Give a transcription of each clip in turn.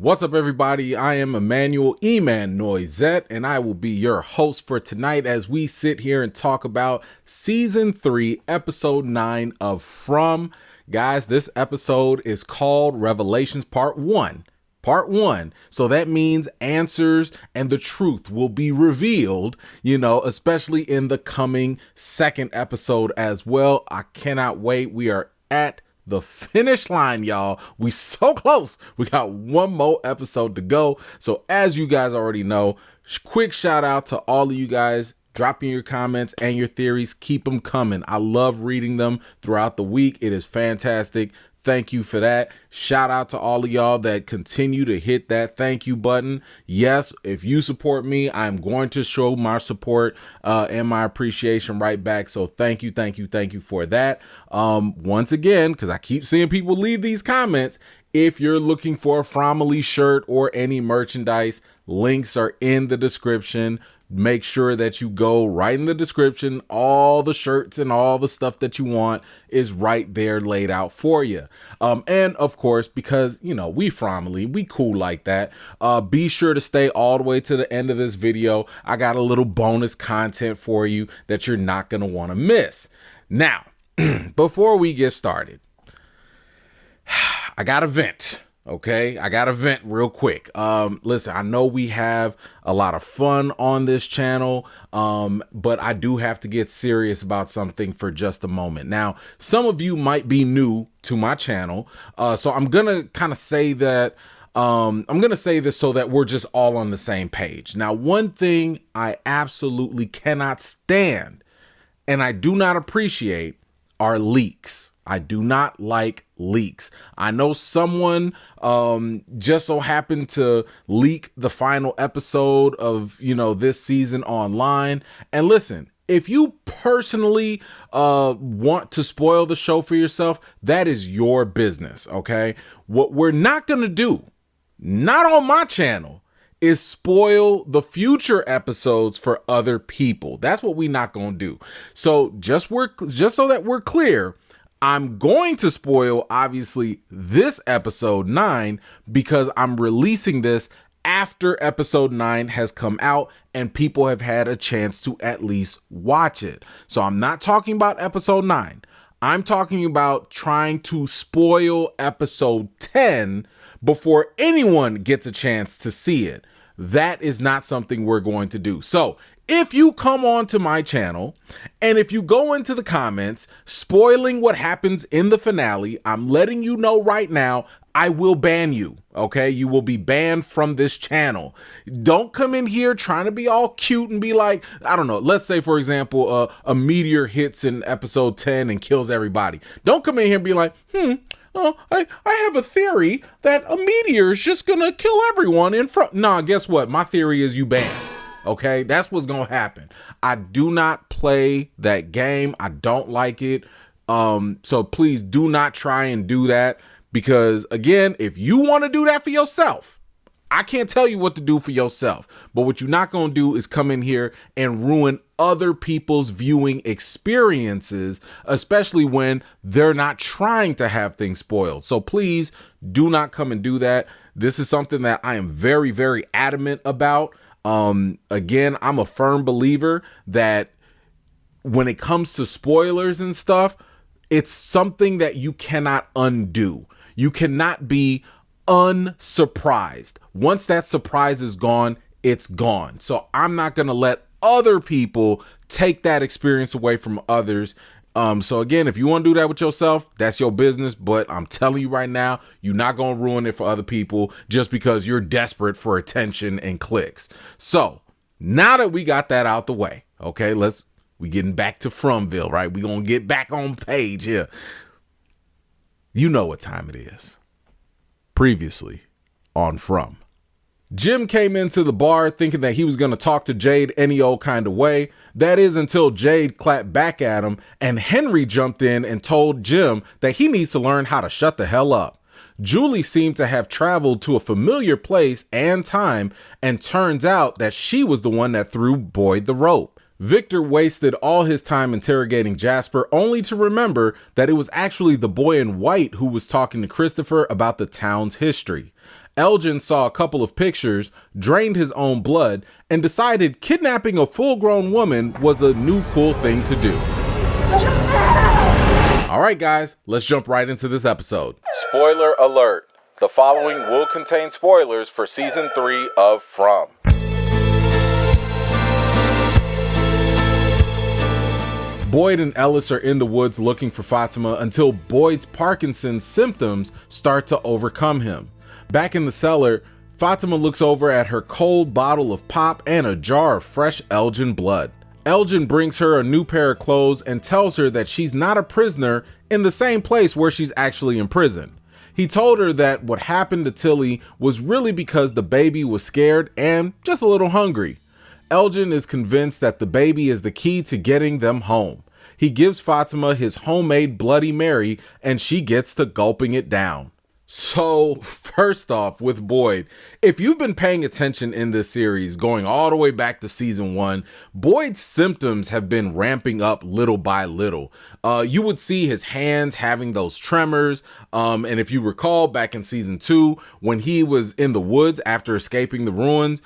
What's up, everybody? I am Emmanuel Eman Noisette, and I will be your host for tonight as we sit here and talk about Season 3, Episode 9 of From. Guys, this episode is called Revelations Part 1. Part 1. So that means answers and the truth will be revealed, especially in the coming second episode as well. I cannot wait. We are at the finish line, y'all. We so close. We got one more episode to go. So as you guys already know, quick shout out to all of you guys dropping your comments and your theories. Keep them coming. I love reading them throughout the week. It is fantastic. Thank you for that. Shout out to all of y'all that continue to hit that thank you button. Yes, if you support me, I'm going to show my support and my appreciation right back. So thank you for that. Once again, because I keep seeing people leave these comments, if you're looking for a Fromily shirt or any merchandise, links are in the description. Make sure that you go right in the description. All the shirts and all the stuff that you want is right there laid out for you. And of course, because, we Fromily, we cool like that. Be sure to stay all the way to the end of this video. I got a little bonus content for you that you're not going to want to miss. Now, before we get started, I got to vent. Okay, I got to vent real quick. Listen, I know we have a lot of fun on this channel, but I do have to get serious about something for just a moment. Now, some of you might be new to my channel, so I'm going to kind of say that I'm going to say this so that we're just all on the same page. Now, one thing I absolutely cannot stand and I do not appreciate are leaks. I do not like leaks. I know someone just so happened to leak the final episode of, this season online. And listen, if you personally want to spoil the show for yourself, that is your business, okay? What we're not going to do, not on my channel, is spoil the future episodes for other people. That's what we're not going to do. So just so that we're clear, I'm going to spoil, obviously, this episode 9 because I'm releasing this after episode 9 has come out and people have had a chance to at least watch it. So I'm not talking about episode 9. I'm talking about trying to spoil episode 10 before anyone gets a chance to see it. That is not something we're going to do. So if you come onto my channel and if you go into the comments spoiling what happens in the finale, I'm letting you know right now, I will ban you. Okay, you will be banned from this channel. Don't come in here trying to be all cute and be like, I don't know. Let's say, for example, a meteor hits in episode 10 and kills everybody. Don't come in here and be like, I have a theory that a meteor is just gonna kill everyone in front. Nah, guess what? My theory is you banned. Okay, that's what's gonna happen. I do not play that game. I don't like it. So please do not try and do that, because again, if you want to do that for yourself, I can't tell you what to do for yourself. But what you're not gonna do is come in here and ruin other people's viewing experiences, especially when they're not trying to have things spoiled. So please do not come and do that. This is something that I am very, very adamant about. Again, I'm a firm believer that when it comes to spoilers and stuff, it's something that you cannot undo. You cannot be unsurprised. Once that surprise is gone, it's gone. So I'm not going to let other people take that experience away from others. So again, if you want to do that with yourself, that's your business. But I'm telling you right now, you're not going to ruin it for other people just because you're desperate for attention and clicks. So now that we got that out the way, okay, we getting back to Fromville, right? We going to get back on page here. You know what time it is. Previously on From. Jim came into the bar thinking that he was going to talk to Jade any old kind of way. That is until Jade clapped back at him and Henry jumped in and told Jim that he needs to learn how to shut the hell up. Julie seemed to have traveled to a familiar place and time, and turns out that she was the one that threw Boyd the rope. Victor wasted all his time interrogating Jasper, only to remember that it was actually the boy in white who was talking to Christopher about the town's history. Elgin saw a couple of pictures, drained his own blood, and decided kidnapping a full-grown woman was a new cool thing to do. All right, guys, let's jump right into this episode. Spoiler alert. The following will contain spoilers for season 3 of From. Boyd and Ellis are in the woods looking for Fatima until Boyd's Parkinson's symptoms start to overcome him. Back in the cellar, Fatima looks over at her cold bottle of pop and a jar of fresh Elgin blood. Elgin brings her a new pair of clothes and tells her that she's not a prisoner in the same place where she's actually imprisoned. He told her that what happened to Tilly was really because the baby was scared and just a little hungry. Elgin is convinced that the baby is the key to getting them home. He gives Fatima his homemade Bloody Mary and she gets to gulping it down. So, first off, with Boyd, if you've been paying attention in this series, going all the way back to season 1, Boyd's symptoms have been ramping up little by little. You would see his hands having those tremors, and if you recall back in season 2, when he was in the woods after escaping the ruins,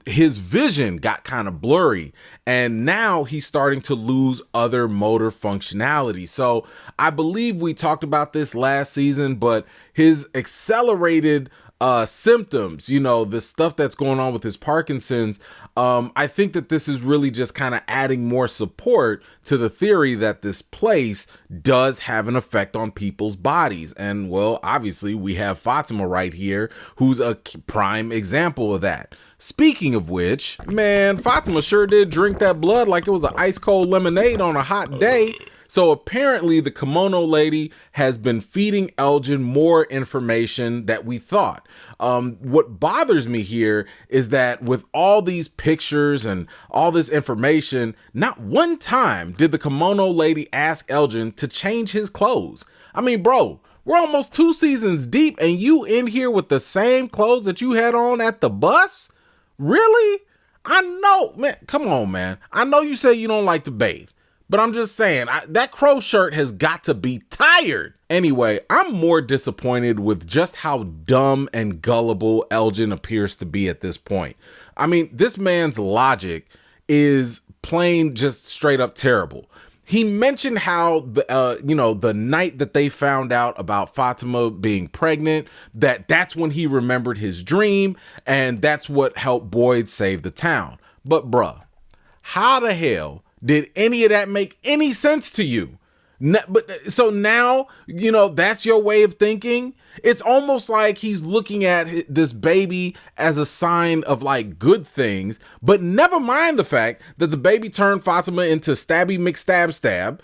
his vision got kind of blurry, and now he's starting to lose other motor functionality. So I believe we talked about this last season, but his accelerated symptoms, the stuff that's going on with his Parkinson's, I think that this is really just kind of adding more support to the theory that this place does have an effect on people's bodies. And well, obviously we have Fatima right here, who's a prime example of that. Speaking of which, man, Fatima sure did drink that blood like it was an ice cold lemonade on a hot day. So apparently the kimono lady has been feeding Elgin more information that we thought. What bothers me here is that with all these pictures and all this information, not one time did the kimono lady ask Elgin to change his clothes. I mean, bro, we're almost 2 seasons deep and you in here with the same clothes that you had on at the bus? Really? I know, man, come on, man. I know you say you don't like to bathe. But I'm just saying, that crow shirt has got to be tired. Anyway, I'm more disappointed with just how dumb and gullible Elgin appears to be at this point. I mean, this man's logic is plain just straight up terrible. He mentioned how, the night that they found out about Fatima being pregnant, that's when he remembered his dream, and that's what helped Boyd save the town. But bruh, how the hell did any of that make any sense to you? So now, that's your way of thinking. It's almost like he's looking at this baby as a sign of like good things, but never mind the fact that the baby turned Fatima into Stabby McStab.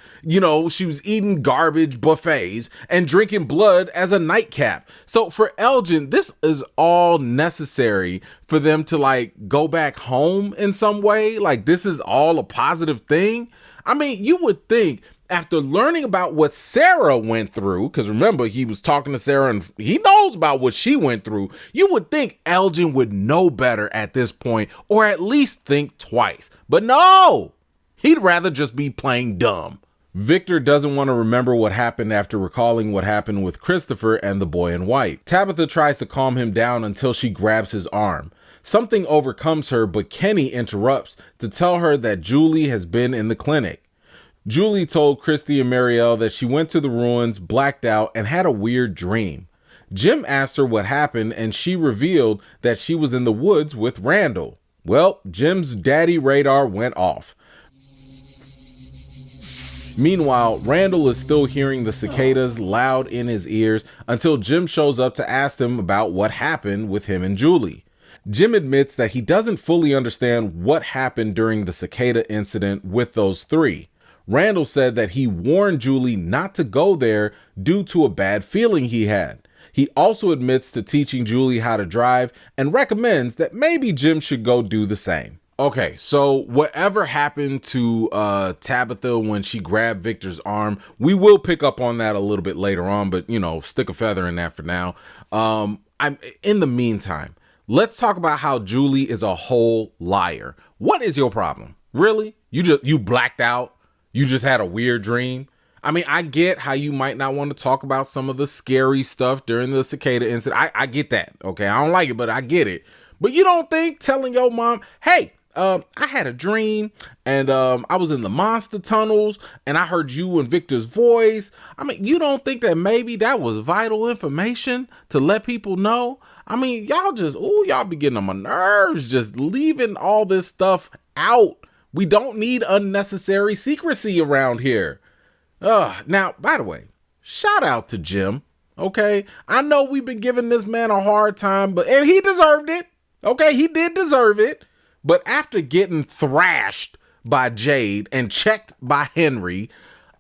She was eating garbage buffets and drinking blood as a nightcap. So for Elgin, this is all necessary for them to like go back home in some way. Like this is all a positive thing. I mean, you would think after learning about what Sarah went through, because remember, he was talking to Sarah and he knows about what she went through, you would think Elgin would know better at this point, or at least think twice. But no, he'd rather just be playing dumb. Victor doesn't want to remember what happened after recalling what happened with Christopher and the boy in white. Tabitha tries to calm him down until she grabs his arm. Something overcomes her, but Kenny interrupts to tell her that Julie has been in the clinic. Julie told Christy and Marielle that she went to the ruins, blacked out, and had a weird dream. Jim asked her what happened, and she revealed that she was in the woods with Randall. Well, Jim's daddy radar went off. Meanwhile, Randall is still hearing the cicadas loud in his ears until Jim shows up to ask him about what happened with him and Julie. Jim admits that he doesn't fully understand what happened during the cicada incident with those three. Randall said that he warned Julie not to go there due to a bad feeling he had. He also admits to teaching Julie how to drive and recommends that maybe Jim should go do the same. Okay, so whatever happened to Tabitha when she grabbed Victor's arm, we will pick up on that a little bit later on, but stick a feather in that for now. In the meantime, let's talk about how Julie is a whole liar. What is your problem? Really? You blacked out? You just had a weird dream? I mean, I get how you might not want to talk about some of the scary stuff during the cicada incident. I get that. Okay. I don't like it, but I get it. But you don't think telling your mom, hey, I had a dream and I was in the monster tunnels and I heard you and Victor's voice. I mean, you don't think that maybe that was vital information to let people know? I mean, y'all be getting on my nerves just leaving all this stuff out. We don't need unnecessary secrecy around here. Now, by the way, shout out to Jim. Okay. I know we've been giving this man a hard time, and he deserved it. Okay. He did deserve it. But after getting thrashed by Jade and checked by Henry,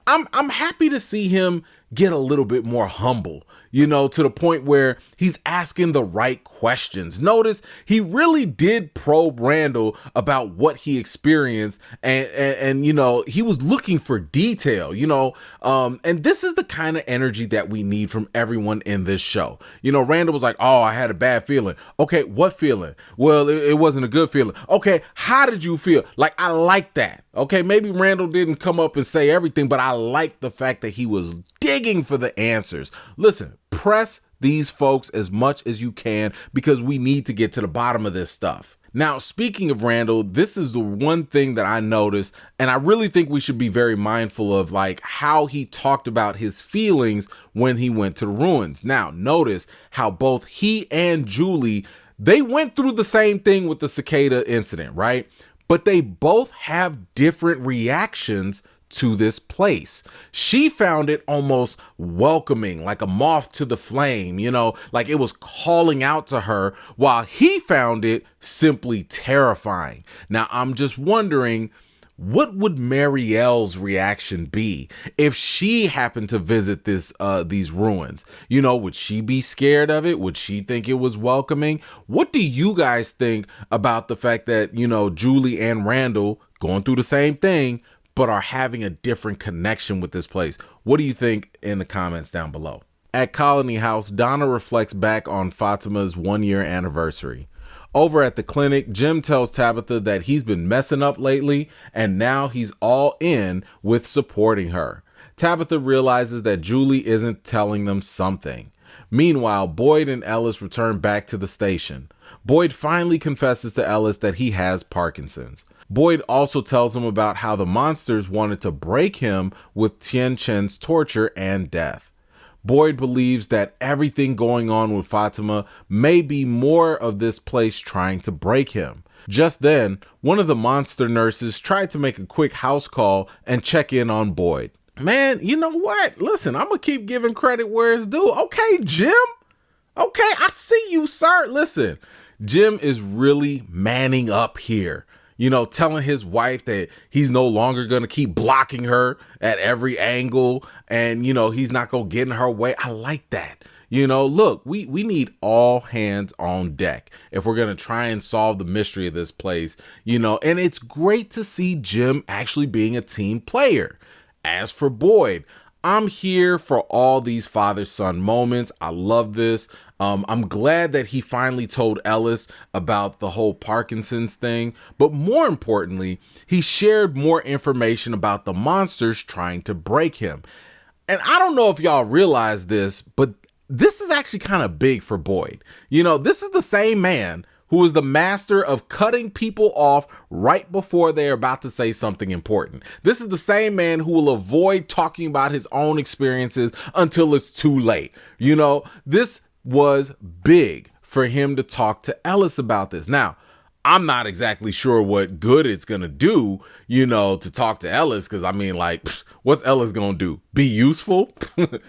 I'm happy to see him get a little bit more humble, to the point where he's asking the right questions. Notice he really did probe Randall about what he experienced and he was looking for detail, and this is the kind of energy that we need from everyone in this show. Randall was like, oh, I had a bad feeling. Okay, what feeling? Well, it wasn't a good feeling. Okay, how did you feel? Like, I like that. Okay, maybe Randall didn't come up and say everything, but I like the fact that he was digging for the answers. Listen, press these folks as much as you can because we need to get to the bottom of this stuff. Now, speaking of Randall, this is the one thing that I noticed, and I really think we should be very mindful of, like, how he talked about his feelings when he went to the ruins. Now, notice how both he and Julie, they went through the same thing with the cicada incident, right? But they both have different reactions to this place. She found it almost welcoming, like a moth to the flame, like it was calling out to her, while he found it simply terrifying. Now, I'm just wondering, what would Marielle's reaction be if she happened to visit these ruins? Would she be scared of it? Would she think it was welcoming? What do you guys think about the fact that, Julie and Randall going through the same thing, but are having a different connection with this place? What do you think in the comments down below? At Colony House, Donna reflects back on Fatima's 1-year anniversary. Over at the clinic, Jim tells Tabitha that he's been messing up lately, and now he's all in with supporting her. Tabitha realizes that Julie isn't telling them something. Meanwhile, Boyd and Ellis return back to the station. Boyd finally confesses to Ellis that he has Parkinson's. Boyd also tells him about how the monsters wanted to break him with Tien Chen's torture and death. Boyd believes that everything going on with Fatima may be more of this place trying to break him. Just then, one of the monster nurses tried to make a quick house call and check in on Boyd. Man, you know what? Listen, I'm going to keep giving credit where it's due. Okay, Jim. Okay, I see you, sir. Listen, Jim is really manning up here. Telling his wife that he's no longer going to keep blocking her at every angle and, he's not going to get in her way. I like that. Look, we need all hands on deck if we're going to try and solve the mystery of this place, and it's great to see Jim actually being a team player. As for Boyd, I'm here for all these father-son moments. I love this. I'm glad that he finally told Ellis about the whole Parkinson's thing, but more importantly, he shared more information about the monsters trying to break him. And I don't know if y'all realize this, but this is actually kind of big for Boyd. This is the same man who is the master of cutting people off right before they're about to say something important. This is the same man who will avoid talking about his own experiences until it's too late. This was big for him to talk to Ellis about this. Now, I'm not exactly sure what good it's going to do, to talk to Ellis. Because, what's Ellis going to do? Be useful?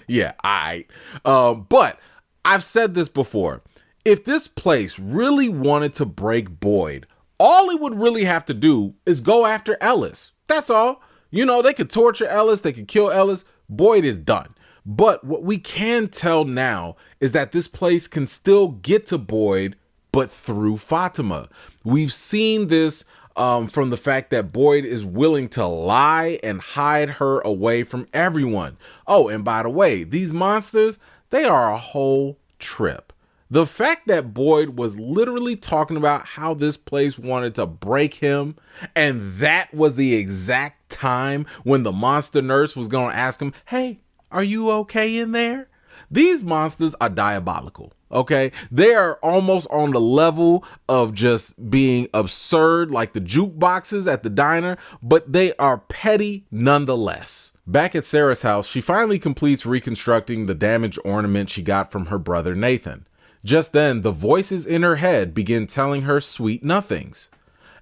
Yeah, all right. But I've said this before. If this place really wanted to break Boyd, all it would really have to do is go after Ellis. That's all. They could torture Ellis. They could kill Ellis. Boyd is done. But what we can tell now is that this place can still get to Boyd, but through Fatima. We've seen this from the fact that Boyd is willing to lie and hide her away from everyone. Oh, and by the way, these monsters, they are a whole trip. The fact that Boyd was literally talking about how this place wanted to break him, and that was the exact time when the monster nurse was going to ask him, hey, are you okay in there? These monsters are diabolical. Okay, they are almost on the level of just being absurd, like the jukeboxes at the diner, but they are petty nonetheless. Back at Sarah's house, she finally completes reconstructing the damaged ornament she got from her brother Nathan. Just then, the voices in her head begin telling her sweet nothings.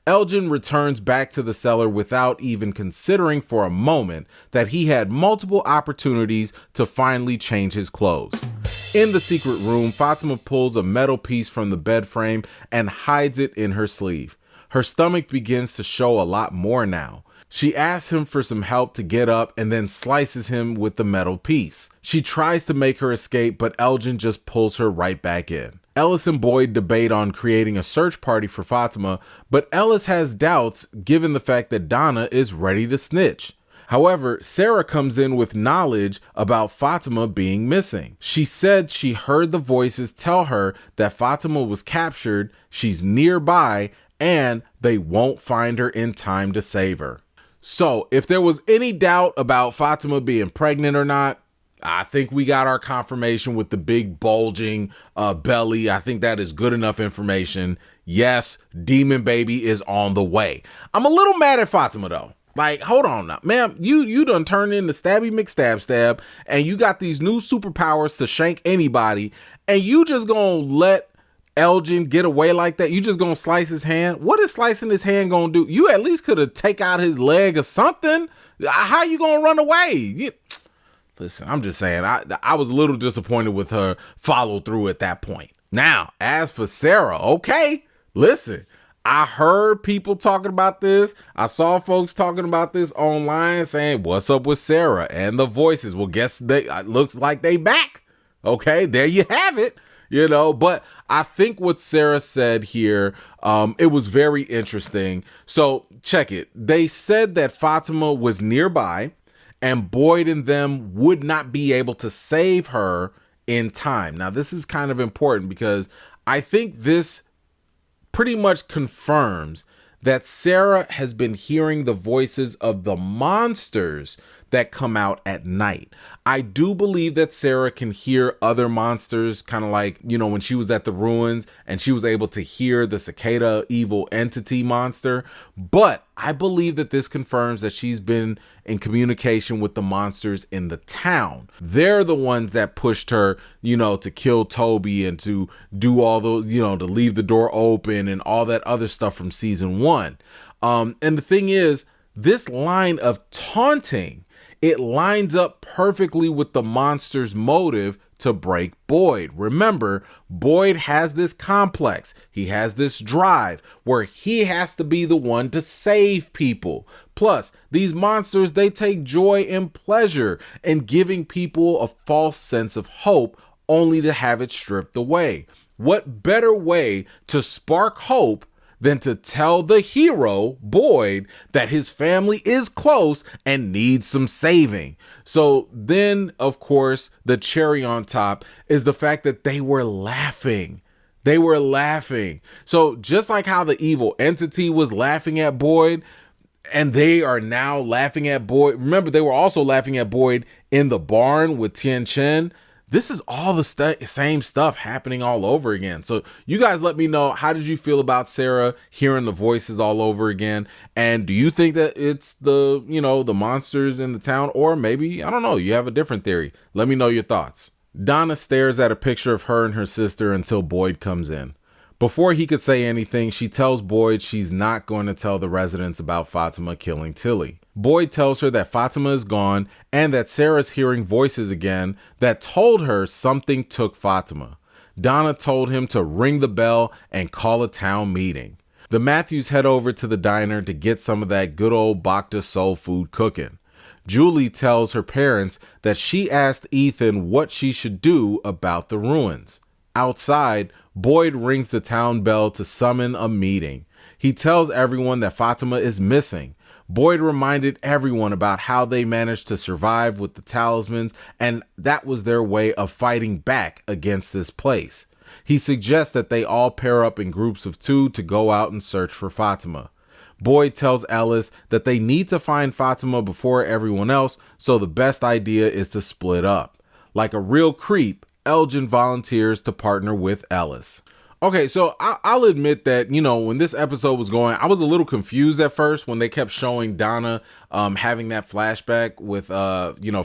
Elgin returns back to the cellar without even considering for a moment that he had multiple opportunities to finally change his clothes. In the secret room, Fatima pulls a metal piece from the bed frame and hides it in her sleeve. Her stomach begins to show a lot more now. She asks him for some help to get up and then slices him with the metal piece. She tries to make her escape, but Elgin just pulls her right back in. Ellis and Boyd debate on creating a search party for Fatima, but Ellis has doubts given the fact that Donna is ready to snitch. However, Sarah comes in with knowledge about Fatima being missing. She said she heard the voices tell her that Fatima was captured, she's nearby, and they won't find her in time to save her. So, if there was any doubt about Fatima being pregnant or not, I think we got our confirmation with the big bulging belly. I think that is good enough information. Yes, Demon Baby is on the way. I'm a little mad at Fatima though. Like, hold on now, ma'am, you done turned into Stabby McStab, and you got these new superpowers to shank anybody, and you just gonna let Elgin get away like that? You just gonna slice his hand? What is slicing his hand gonna do? You at least could have take out his leg or something. How you gonna run away? Listen, I'm just saying, I was a little disappointed with her follow through at that point. Now, as for Sarah, okay, listen, I heard people talking about this. I saw folks talking about this online saying, what's up with Sarah and the voices? Well, guess they looks like they back. Okay, there you have it. But I think what Sarah said here, it was very interesting. So check it. They said that Fatima was nearby and Boyd and them would not be able to save her in time. Now, this is kind of important because I think this pretty much confirms that Sarah has been hearing the voices of the monsters that come out at night. I do believe that Sarah can hear other monsters, kind of like, when she was at the ruins and she was able to hear the cicada evil entity monster. But I believe that this confirms that she's been in communication with the monsters in the town. They're the ones that pushed her, to kill Toby and to do all those, to leave the door open and all that other stuff from season 1. And the thing is, this line of taunting, it lines up perfectly with the monster's motive to break Boyd. Remember, Boyd has this complex. He has this drive where he has to be the one to save people. Plus, these monsters, they take joy and pleasure in giving people a false sense of hope only to have it stripped away. What better way to spark hope than to tell the hero, Boyd, that his family is close and needs some saving? So then, of course, the cherry on top is the fact that they were laughing. They were laughing. So just like how the evil entity was laughing at Boyd, and they are now laughing at Boyd. Remember, they were also laughing at Boyd in the barn with Tien Chen. This is all the same stuff happening all over again. So you guys let me know, how did you feel about Sarah hearing the voices all over again? And do you think that it's the monsters in the town, or maybe, I don't know, you have a different theory? Let me know your thoughts. Donna stares at a picture of her and her sister until Boyd comes in. Before he could say anything, she tells Boyd she's not going to tell the residents about Fatima killing Tilly. Boyd tells her that Fatima is gone and that Sarah's hearing voices again that told her something took Fatima. Donna told him to ring the bell and call a town meeting. The Matthews head over to the diner to get some of that good old Bacta soul food cooking. Julie tells her parents that she asked Ethan what she should do about the ruins. Outside, Boyd rings the town bell to summon a meeting. He tells everyone that Fatima is missing. Boyd reminded everyone about how they managed to survive with the talismans, and that was their way of fighting back against this place. He suggests that they all pair up in groups of 2 to go out and search for Fatima. Boyd tells Ellis that they need to find Fatima before everyone else, so the best idea is to split up. Like a real creep, Elgin volunteers to partner with Ellis. Okay, so I'll admit that, when this episode was going, I was a little confused at first when they kept showing Donna having that flashback with,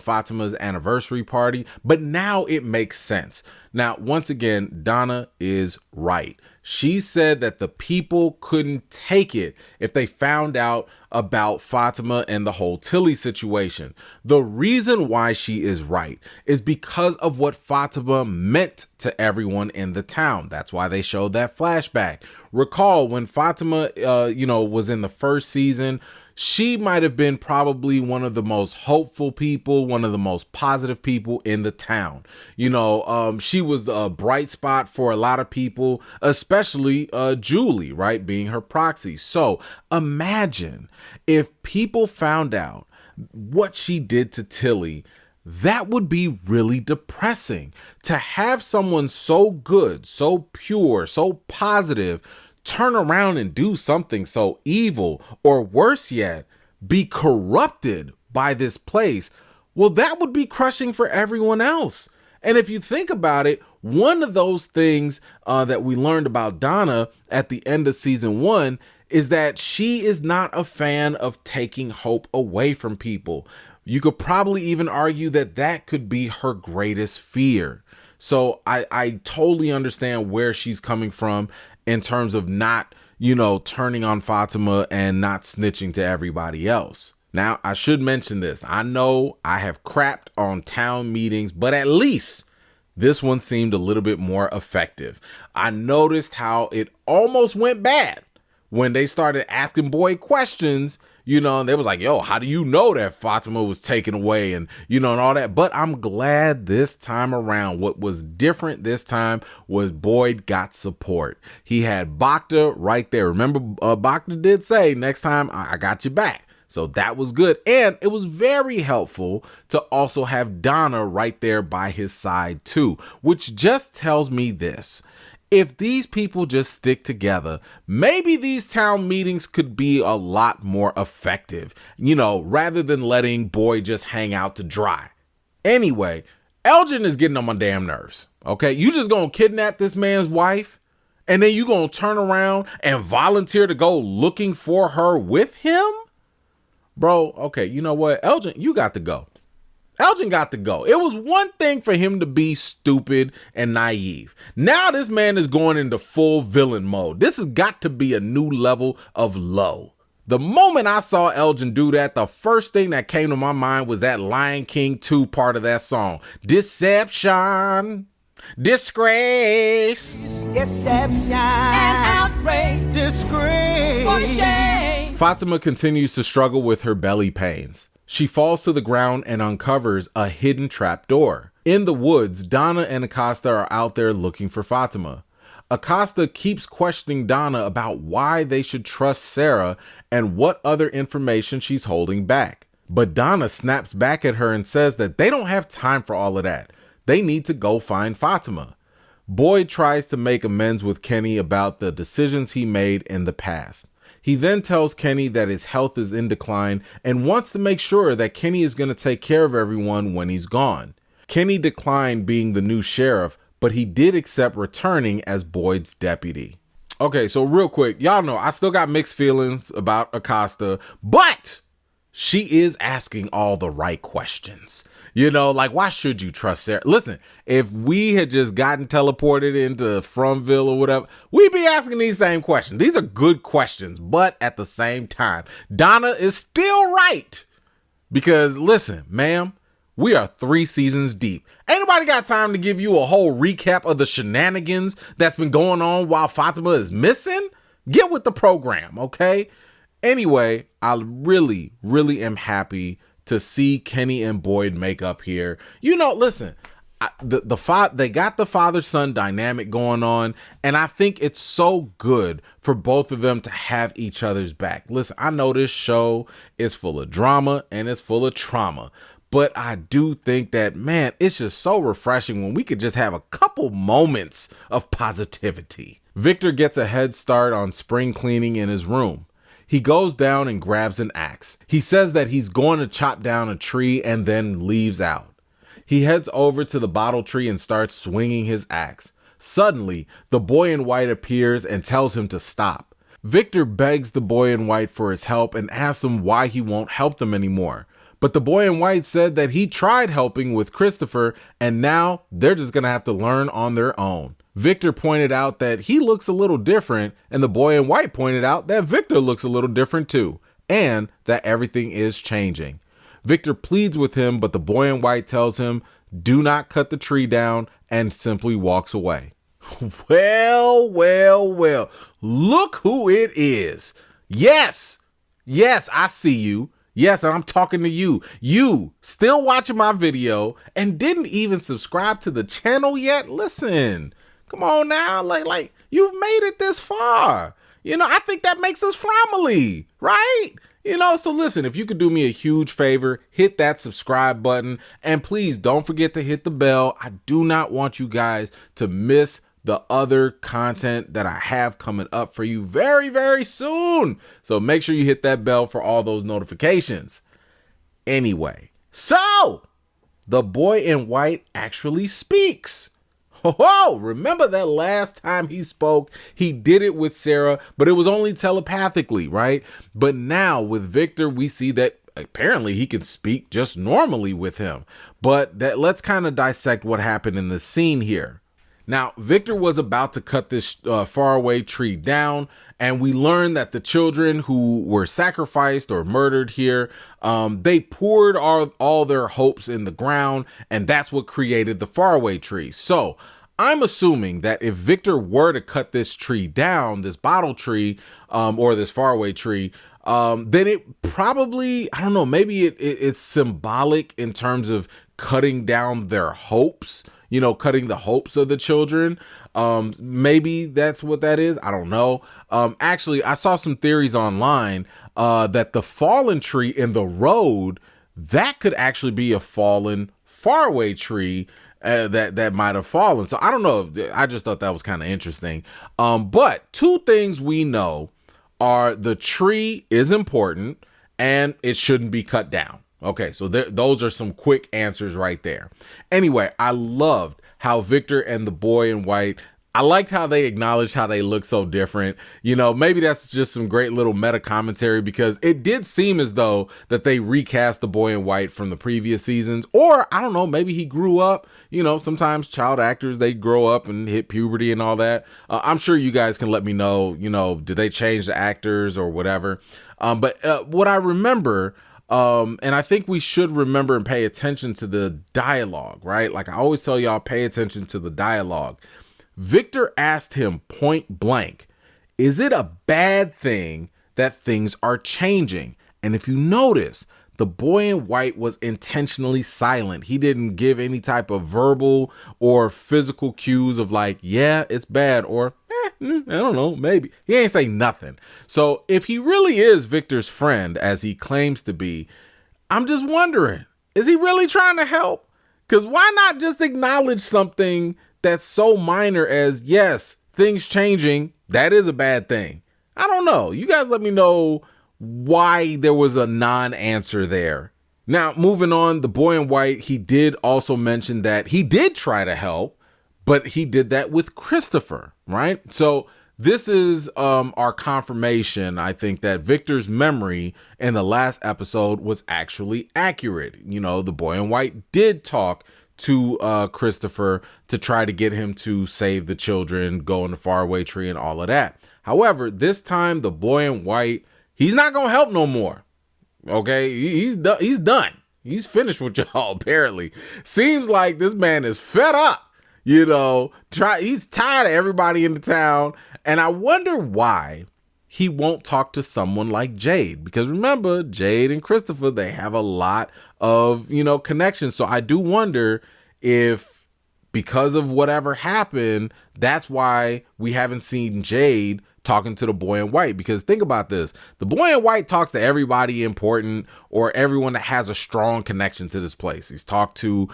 Fatima's anniversary party. But now it makes sense. Now, once again, Donna is right. She said that the people couldn't take it if they found out about Fatima and the whole Tilly situation. The reason why she is right is because of what Fatima meant to everyone in the town. That's why they showed that flashback. Recall when Fatima, was in the first season, she might have been probably one of the most hopeful people, one of the most positive people in the town. She was a bright spot for a lot of people, especially Julie, right, being her proxy. So imagine if people found out what she did to Tilly. That would be really depressing. To have someone so good, so pure, so positive turn around and do something so evil, or worse yet, be corrupted by this place, well, that would be crushing for everyone else. And if you think about it, one of those things that we learned about Donna at the end of season 1 is that she is not a fan of taking hope away from people. You could probably even argue that that could be her greatest fear. So I totally understand where she's coming from in terms of not, turning on Fatima and not snitching to everybody else. Now, I should mention this. I know I have crapped on town meetings, but at least this one seemed a little bit more effective. I noticed how it almost went bad when they started asking Boyd questions, and they was like, yo, how do you know that Fatima was taken away and, and all that. But I'm glad this time around, what was different this time was Boyd got support. He had Bacta right there. Remember, Bacta did say, next time I got you back. So that was good. And it was very helpful to also have Donna right there by his side too, which just tells me this. If these people just stick together, maybe these town meetings could be a lot more effective, rather than letting Boyd just hang out to dry. Anyway, Elgin is getting on my damn nerves. Okay, you just gonna kidnap this man's wife and then you gonna turn around and volunteer to go looking for her with him? Bro, okay, you know what? Elgin, you got to go. Elgin got to go. It was one thing for him to be stupid and naive. Now this man is going into full villain mode. This has got to be a new level of low. The moment I saw Elgin do that, the first thing that came to my mind was that Lion King 2 part of that song. Deception, disgrace, deception, and outrage, disgrace, for shame. Fatima continues to struggle with her belly pains. She falls to the ground and uncovers a hidden trapdoor. In the woods, Donna and Acosta are out there looking for Fatima. Acosta keeps questioning Donna about why they should trust Sarah and what other information she's holding back. But Donna snaps back at her and says that they don't have time for all of that. They need to go find Fatima. Boyd tries to make amends with Kenny about the decisions he made in the past. He then tells Kenny that his health is in decline and wants to make sure that Kenny is going to take care of everyone when he's gone. Kenny declined being the new sheriff, but he did accept returning as Boyd's deputy. Okay, so real quick, y'all know I still got mixed feelings about Acosta, but she is asking all the right questions. Why should you trust Sarah? Listen, if we had just gotten teleported into Fromville or whatever, we'd be asking these same questions. These are good questions, but at the same time, Donna is still right. Because listen, ma'am, we are 3 seasons deep. Ain't nobody got time to give you a whole recap of the shenanigans that's been going on while Fatima is missing. Get with the program, okay? Anyway, I really, really am happy to see Kenny and Boyd make up here. Listen, they got the father-son dynamic going on, and I think it's so good for both of them to have each other's back. Listen, I know this show is full of drama and it's full of trauma, but I do think that, man, it's just so refreshing when we could just have a couple moments of positivity. Victor gets a head start on spring cleaning in his room. He goes down and grabs an axe. He says that he's going to chop down a tree and then leaves out. He heads over to the bottle tree and starts swinging his axe. Suddenly, the boy in white appears and tells him to stop. Victor begs the boy in white for his help and asks him why he won't help them anymore. But the boy in white said that he tried helping with Christopher and now they're just going to have to learn on their own. Victor pointed out that he looks a little different, and the boy in white pointed out that Victor looks a little different too, and that everything is changing. Victor pleads with him, but the boy in white tells him, do not cut the tree down, and simply walks away. Well, look who it is. Yes, I see you. Yes, and I'm talking to you. You still watching my video and didn't even subscribe to the channel yet? Listen, come on now. Like you've made it this far. I think that makes us family, right? So listen, if you could do me a huge favor, hit that subscribe button and please don't forget to hit the bell. I do not want you guys to miss the other content that I have coming up for you very, very soon. So make sure you hit that bell for all those notifications. Anyway, so the boy in white actually speaks. Oh, remember that last time he spoke, he did it with Sarah, but it was only telepathically, right? But now with Victor, we see that apparently he can speak just normally with him. But let's kind of dissect what happened in the scene here. Now, Victor was about to cut this faraway tree down, and we learned that the children who were sacrificed or murdered here, they poured all their hopes in the ground, and that's what created the faraway tree. So I'm assuming that if Victor were to cut this tree down, this bottle tree, or this faraway tree, then it probably, I don't know, maybe it's symbolic in terms of cutting down their hopes, cutting the hopes of the children. Maybe that's what that is. I don't know. Actually, I saw some theories online that the fallen tree in the road, that could actually be a fallen faraway tree that might have fallen. So I don't know. I just thought that was kind of interesting. But two things we know are the tree is important and it shouldn't be cut down. Okay, so those are some quick answers right there. Anyway, I loved how Victor and the boy in white, I liked how they acknowledged how they look so different. Maybe that's just some great little meta commentary because it did seem as though that they recast the boy in white from the previous seasons. Or, I don't know, maybe he grew up. Sometimes child actors, they grow up and hit puberty and all that. I'm sure you guys can let me know, did they change the actors or whatever? But what I remember, and I think we should remember and pay attention to the dialogue, right? Like I always tell y'all, pay attention to the dialogue. Victor asked him point blank, is it a bad thing that things are changing? And if you notice, the boy in white was intentionally silent. He didn't give any type of verbal or physical cues of like, yeah, it's bad, or I don't know, maybe. He ain't say nothing. So if he really is Victor's friend, as he claims to be, I'm just wondering, is he really trying to help? Because why not just acknowledge something that's so minor as, yes, things changing, that is a bad thing. I don't know. You guys let me know why there was a non-answer there. Now, moving on, the boy in white, he did also mention that he did try to help, but he did that with Christopher, right? So this is our confirmation, I think, that Victor's memory in the last episode was actually accurate. The boy in white did talk to Christopher to try to get him to save the children, go in the faraway tree and all of that. However, this time the boy in white, he's not going to help no more. Okay, he's done. He's finished with y'all, apparently. Seems like this man is fed up. He's tired of everybody in the town. And I wonder why he won't talk to someone like Jade. Because remember, Jade and Christopher, they have a lot of, connections. So I do wonder if because of whatever happened, that's why we haven't seen Jade talking to the boy in white. Because think about this. The boy in white talks to everybody important or everyone that has a strong connection to this place. He's talked to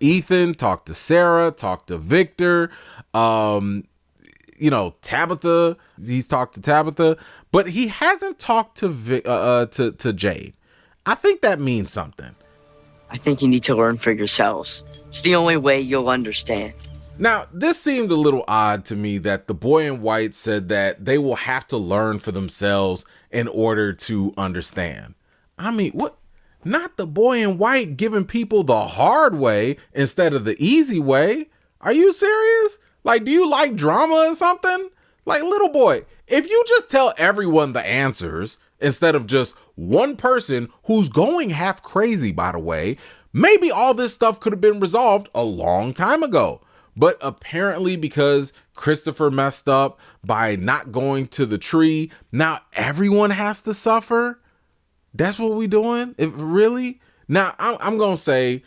Ethan, talked to Sarah, talked to Victor. Tabitha, he's talked to Tabitha, but he hasn't talked to Jade. I think that means something. I think you need to learn for yourselves. It's the only way you'll understand. Now, this seemed a little odd to me that the boy in white said that they will have to learn for themselves in order to understand. I mean, what? Not the boy in white giving people the hard way instead of the easy way. Are you serious? Like, do you like drama or something? Like, little boy, if you just tell everyone the answers instead of just one person who's going half crazy, by the way, maybe all this stuff could have been resolved a long time ago. But apparently, because Christopher messed up by not going to the tree, now everyone has to suffer. That's what we doing? Really? Now, I'm going to say,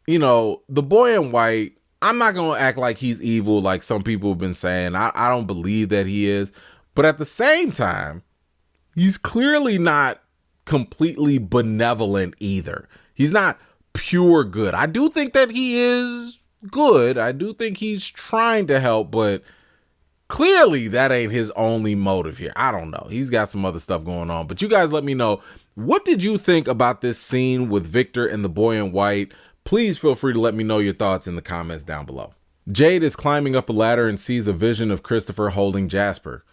the boy in white, I'm not going to act like he's evil like some people have been saying. I don't believe that he is. But at the same time, he's clearly not completely benevolent either. He's not pure good. I do think that he is good. I do think he's trying to help, but clearly that ain't his only motive here. I don't know. He's got some other stuff going on. But you guys let me know. What did you think about this scene with Victor and the boy in white? Please feel free to let me know your thoughts in the comments down below. Jade is climbing up a ladder and sees a vision of Christopher holding Jasper.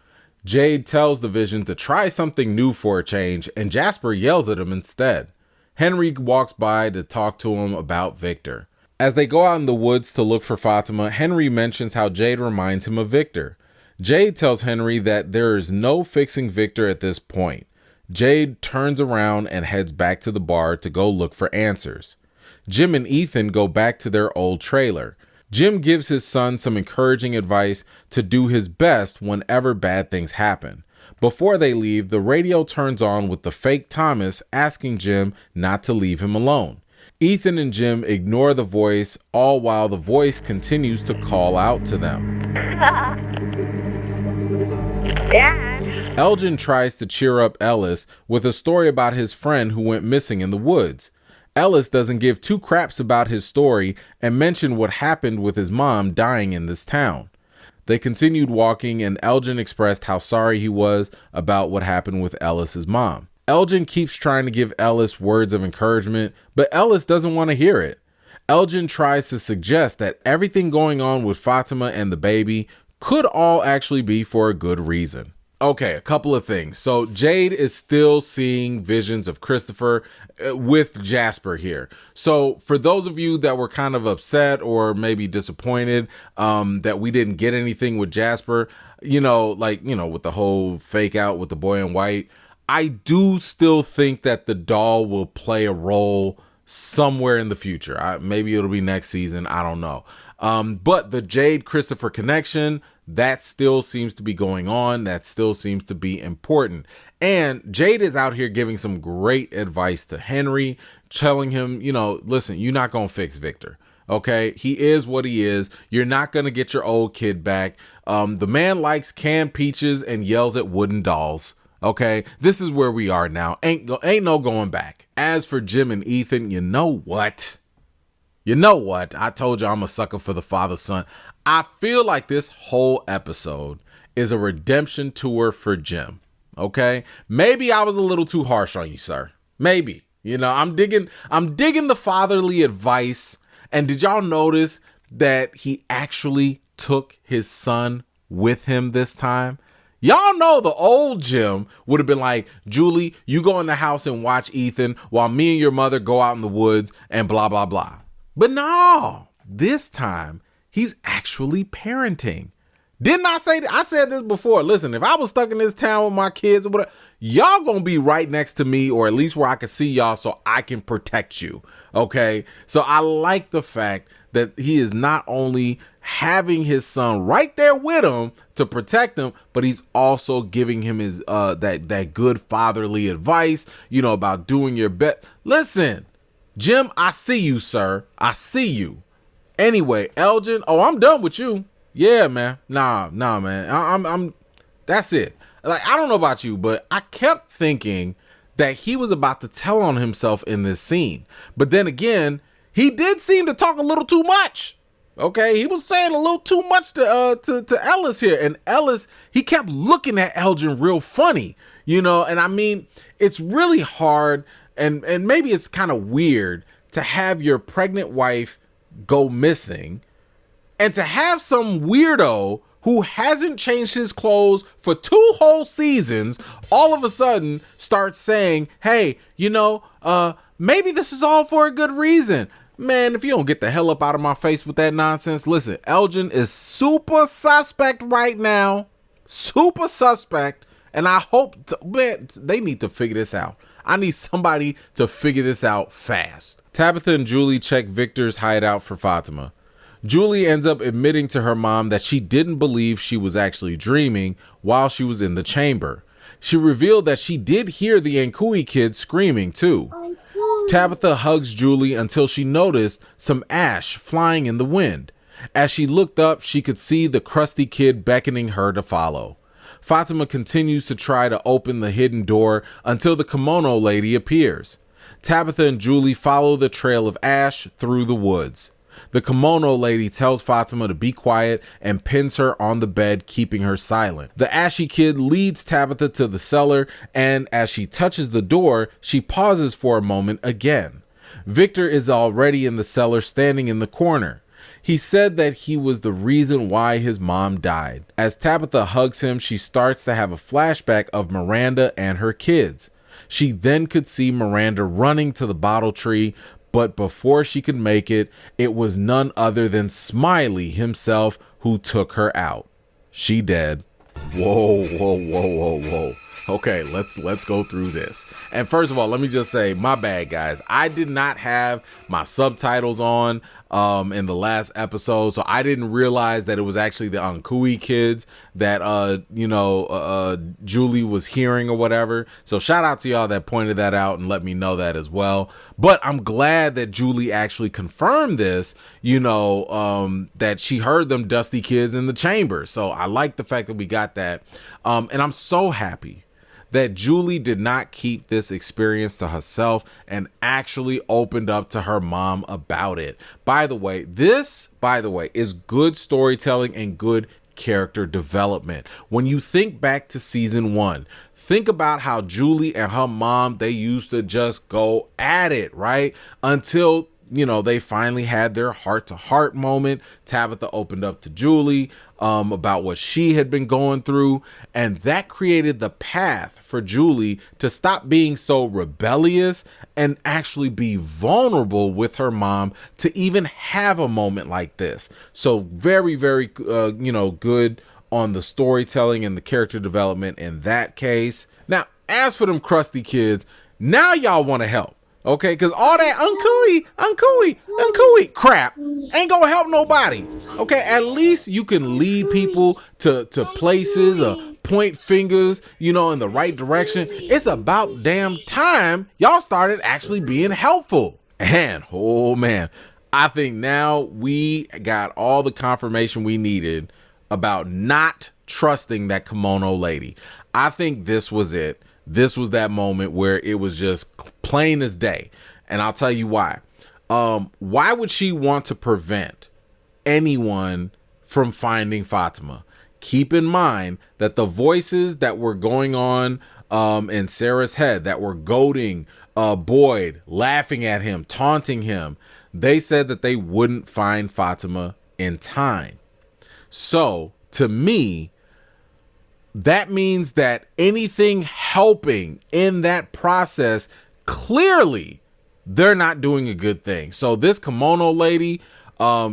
Jade tells the vision to try something new for a change, and Jasper yells at him instead. Henry walks by to talk to him about Victor. As they go out in the woods to look for Fatima, Henry mentions how Jade reminds him of Victor. Jade tells Henry that there is no fixing Victor at this point. Jade turns around and heads back to the bar to go look for answers. Jim and Ethan go back to their old trailer. Jim gives his son some encouraging advice to do his best whenever bad things happen. Before they leave, the radio turns on with the fake Thomas asking Jim not to leave him alone. Ethan and Jim ignore the voice, all while the voice continues to call out to them. Dad. Elgin tries to cheer up Ellis with a story about his friend who went missing in the woods. Ellis doesn't give two craps about his story and mention what happened with his mom dying in this town. They continued walking, and Elgin expressed how sorry he was about what happened with Ellis's mom. Elgin keeps trying to give Ellis words of encouragement, but Ellis doesn't want to hear it. Elgin tries to suggest that everything going on with Fatima and the baby could all actually be for a good reason. Okay, a couple of things. So Jade is still seeing visions of Christopher with Jasper here. So for those of you that were kind of upset or maybe disappointed that we didn't get anything with Jasper, with the whole fake out with the boy in white, I do still think that the doll will play a role somewhere in the future. Maybe it'll be next season. I don't know. But the Jade Christopher connection, that still seems to be going on. That still seems to be important. And Jade is out here giving some great advice to Henry, telling him, listen, you're not going to fix Victor. Okay, he is what he is. You're not going to get your old kid back. The man likes canned peaches and yells at wooden dolls. Okay, this is where we are now. Ain't no going back. As for Jim and Ethan, you know what? I told you I'm a sucker for the father-son. I feel like this whole episode is a redemption tour for Jim. Okay, maybe I was a little too harsh on you, sir. Maybe. I'm digging the fatherly advice. And did y'all notice that he actually took his son with him this time? Y'all know the old Jim would have been like, Julie, you go in the house and watch Ethan while me and your mother go out in the woods and blah, blah, blah. But no, this time he's actually parenting. Didn't I say that? I said this before. Listen, if I was stuck in this town with my kids or whatever, y'all gonna be right next to me, or at least where I can see y'all so I can protect you. Okay. So I like the fact that he is not only having his son right there with him to protect him, but he's also giving him his that good fatherly advice, about doing your best. Listen, Jim, I see you, sir. I see you. Anyway, Elgin, I'm done with you. Yeah, man. Nah, man. I'm that's it. Like, I don't know about you, but I kept thinking that he was about to tell on himself in this scene. But then again, he did seem to talk a little too much. Okay, he was saying a little too much to Ellis here, and Ellis, he kept looking at Elgin real funny, you know. And I mean, it's really hard, and maybe it's kind of weird to have your pregnant wife go missing, and to have some weirdo who hasn't changed his clothes for 2 whole seasons all of a sudden start saying, hey, you know, maybe this is all for a good reason. Man, if you don't get the hell up out of my face with that nonsense, listen, Elgin is super suspect right now. Super suspect. And I hope, man, they need to figure this out. I need somebody to figure this out fast. Tabitha and Julie check Victor's hideout for Fatima. Julie ends up admitting to her mom that she didn't believe she was actually dreaming while she was in the chamber. She revealed that she did hear the Nkui kids screaming too. Tabitha hugs Julie until she noticed some ash flying in the wind. As she looked up, she could see the crusty kid beckoning her to follow. Fatima continues to try to open the hidden door until the kimono lady appears. Tabitha and Julie follow the trail of ash through the woods. The kimono lady tells Fatima to be quiet and pins her on the bed, keeping her silent. The ashy kid leads Tabitha to the cellar, and as she touches the door, she pauses for a moment again. Victor is already in the cellar, standing in the corner. He said that he was the reason why his mom died. As Tabitha hugs him, she starts to have a flashback of Miranda and her kids. She then could see Miranda running to the bottle tree, but before she could make it, it was none other than Smiley himself who took her out. She dead. Whoa, whoa, whoa, whoa, whoa. Okay, let's go through this. And first of all, let me just say, my bad, guys. I did not have my subtitles on in the last episode, so I didn't realize that it was actually the Nkui kids that Julie was hearing or whatever. So shout out to y'all that pointed that out and let me know that as well. But I'm glad that Julie actually confirmed this, that she heard them dusty kids in the chamber. So I like the fact that we got that. And I'm so happy that Julie did not keep this experience to herself and actually opened up to her mom about it. By the way, this is good storytelling and good character development. When you think back to season 1, think about how Julie and her mom, they used to just go at it, right? Until they finally had their heart-to-heart moment. Tabitha opened up to Julie about what she had been going through, and that created the path for Julie to stop being so rebellious and actually be vulnerable with her mom to even have a moment like this. So very, very, good on the storytelling and the character development in that case. Now, as for them crusty kids, now y'all want to help. Okay, because all that uncooey crap ain't gonna help nobody. Okay, at least you can lead people to places or point fingers, in the right direction. It's about damn time y'all started actually being helpful. And, oh man, I think now we got all the confirmation we needed about not trusting that kimono lady. I think this was it. This was that moment where it was just plain as day. And I'll tell you why. Why would she want to prevent anyone from finding Fatima? Keep in mind that the voices that were going on in Sarah's head, that were goading Boyd, laughing at him, taunting him, they said that they wouldn't find Fatima in time. So, to me, that means that anything helping in that process, clearly they're not doing a good thing. So this kimono lady,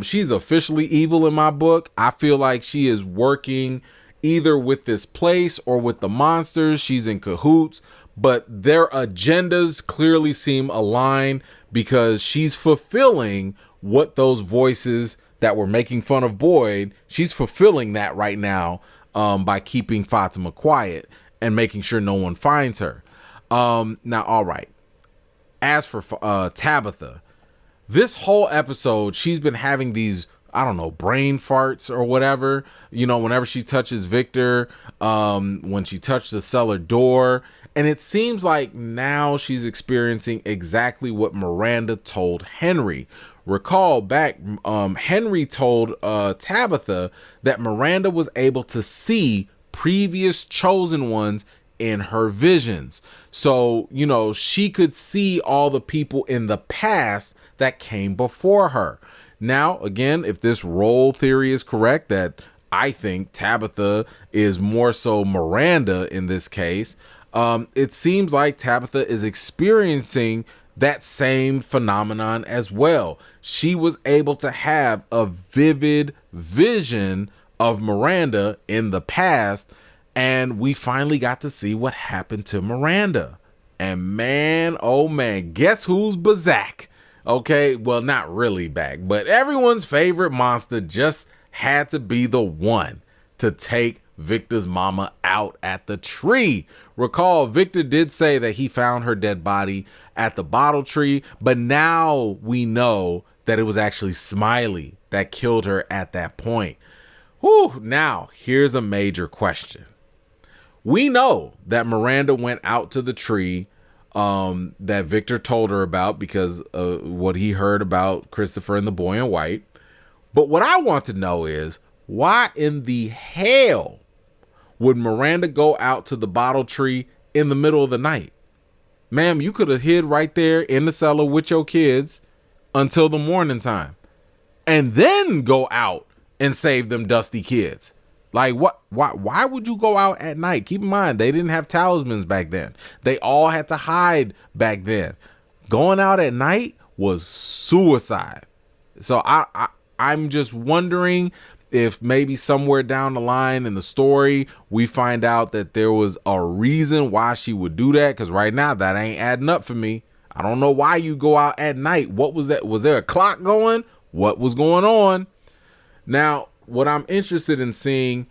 she's officially evil in my book. I feel like she is working either with this place or with the monsters. She's in cahoots, but their agendas clearly seem aligned because she's fulfilling what those voices that were making fun of Boyd, she's fulfilling that right now. By keeping Fatima quiet and making sure no one finds her. Now, all right. As for Tabitha, this whole episode, she's been having these I don't know, brain farts or whatever, you know, whenever she touches Victor, when she touched the cellar door. And it seems like now she's experiencing exactly what Miranda told Henry. Recall back, Henry told Tabitha that Miranda was able to see previous chosen ones in her visions. So, you know, she could see all the people in the past that came before her. Now, again, if this role theory is correct, that I think Tabitha is more so Miranda in this case, it seems like Tabitha is experiencing that same phenomenon as well. She was able to have a vivid vision of Miranda in the past, and we finally got to see what happened to Miranda. And man, oh man, guess who's Bazak? Okay, well, not really back, but everyone's favorite monster just had to be the one to take Victor's mama out at the tree. Recall, Victor did say that he found her dead body at the bottle tree, but now we know that it was actually Smiley that killed her at that point. Whew, now, here's a major question. We know that Miranda went out to the tree that Victor told her about because of what he heard about Christopher and the boy in white. But what I want to know is, why in the hell would Miranda go out to the bottle tree in the middle of the night? Ma'am, you could have hid right there in the cellar with your kids until the morning time and then go out and save them dusty kids. Like, what? Why would you go out at night? Keep in mind, they didn't have talismans back then. They all had to hide back then. Going out at night was suicide. So I'm just wondering if maybe somewhere down the line in the story, we find out that there was a reason why she would do that. Because right now, that ain't adding up for me. I don't know why you go out at night. What was that? Was there a clock going? What was going on? Now, what I'm interested in seeing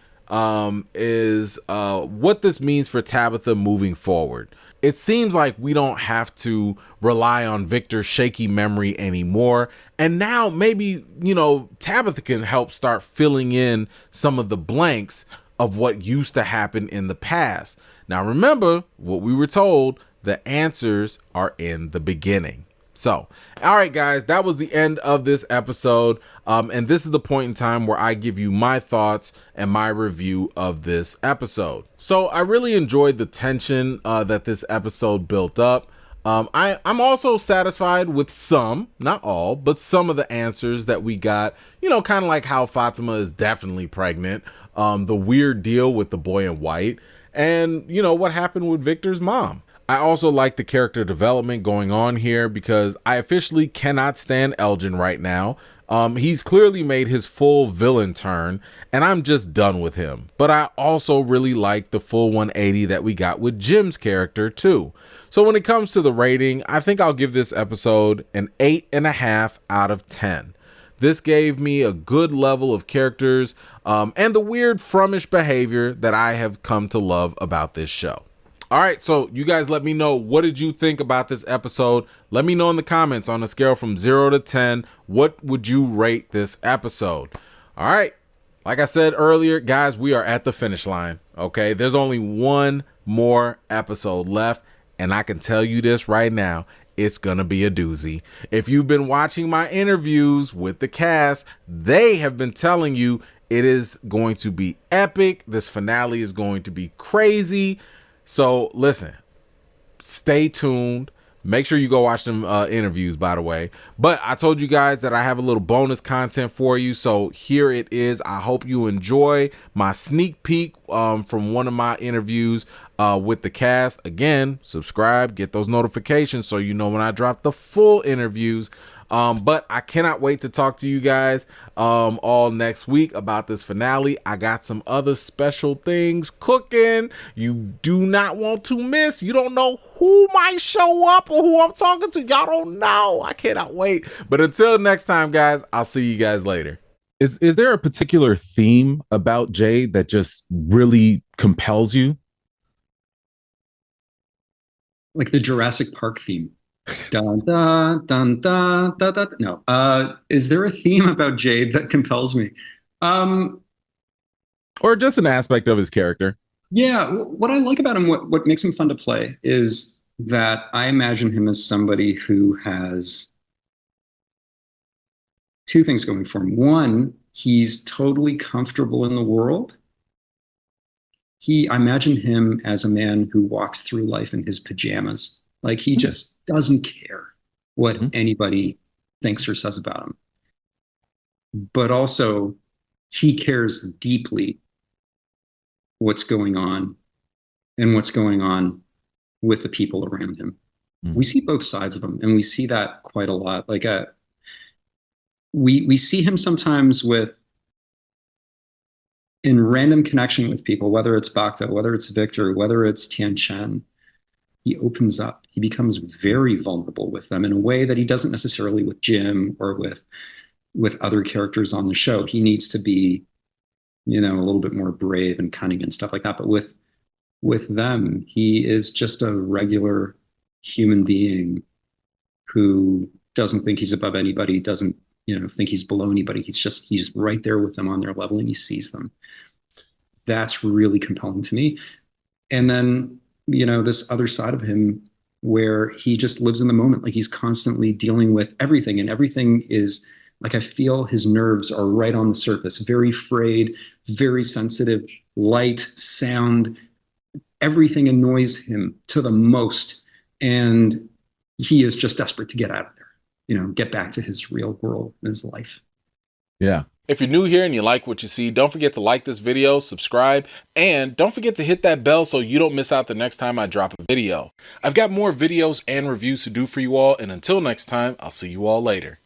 is what this means for Tabitha moving forward. It seems like we don't have to rely on Victor's shaky memory anymore. And now maybe, you know, Tabitha can help start filling in some of the blanks of what used to happen in the past. Now, remember what we were told, the answers are in the beginning. So, all right, guys, that was the end of this episode. And this is the point in time where I give you my thoughts and my review of this episode. So I really enjoyed the tension that this episode built up. I'm also satisfied with some, not all, but some of the answers that we got, you know, kind of like how Fatima is definitely pregnant, the weird deal with the boy in white, and, you know, what happened with Victor's mom. I also like the character development going on here because I officially cannot stand Elgin right now. He's clearly made his full villain turn and I'm just done with him. But I also really like the full 180 that we got with Jim's character too. So when it comes to the rating, I think I'll give this episode an 8.5 out of 10. This gave me a good level of characters and the weird frumish behavior that I have come to love about this show. All right, so you guys let me know, what did you think about this episode? Let me know in the comments on a scale from 0 to 10. What would you rate this episode? All right, like I said earlier, guys, we are at the finish line, okay? There's only one more episode left, and I can tell you this right now, it's going to be a doozy. If you've been watching my interviews with the cast, they have been telling you it is going to be epic. This finale is going to be crazy. So listen, stay tuned. Make sure you go watch them interviews, by the way. But I told you guys that I have a little bonus content for you. So here it is. I hope you enjoy my sneak peek from one of my interviews with the cast. Again, subscribe, get those notifications so you know when I drop the full interviews. But I cannot wait to talk to you guys all next week about this finale. I got some other special things cooking you do not want to miss. You don't know who might show up or who I'm talking to. Y'all don't know. I cannot wait. But until next time, guys, I'll see you guys later. Is there a particular theme about Jade that just really compels you? Like the Jurassic Park theme. Dun, dun, dun, dun, dun, dun. No. Is there a theme about Jade that compels me? Um, Or just an aspect of his character. yeah, what I like about him, what makes him fun to play, is that I imagine him as somebody who has two things going for him. One, he's totally comfortable in the world. I imagine him as a man who walks through life in his pajamas. Like he just doesn't care what Mm-hmm. anybody thinks or says about him. But also, he cares deeply what's going on and what's going on with the people around him. Mm-hmm. We see both sides of him, and we see that quite a lot. Like we see him sometimes with in random connection with people, whether it's Bacta, whether it's Victor, whether it's Tian Chen. He opens up. He becomes very vulnerable with them in a way that he doesn't necessarily with Jim or with other characters on the show. He needs to be, a little bit more brave and cunning and stuff like that. But with them, he is just a regular human being who doesn't think he's above anybody, doesn't, think he's below anybody. He's right there with them on their level and he sees them. That's really compelling to me. And then, this other side of him where he just lives in the moment. Like he's constantly dealing with everything, and everything is like, I feel his nerves are right on the surface, very frayed, very sensitive, light, sound, everything annoys him to the most. And he is just desperate to get out of there, get back to his real world and his life. Yeah. If you're new here and you like what you see, don't forget to like this video, subscribe, and don't forget to hit that bell so you don't miss out the next time I drop a video. I've got more videos and reviews to do for you all, and until next time, I'll see you all later.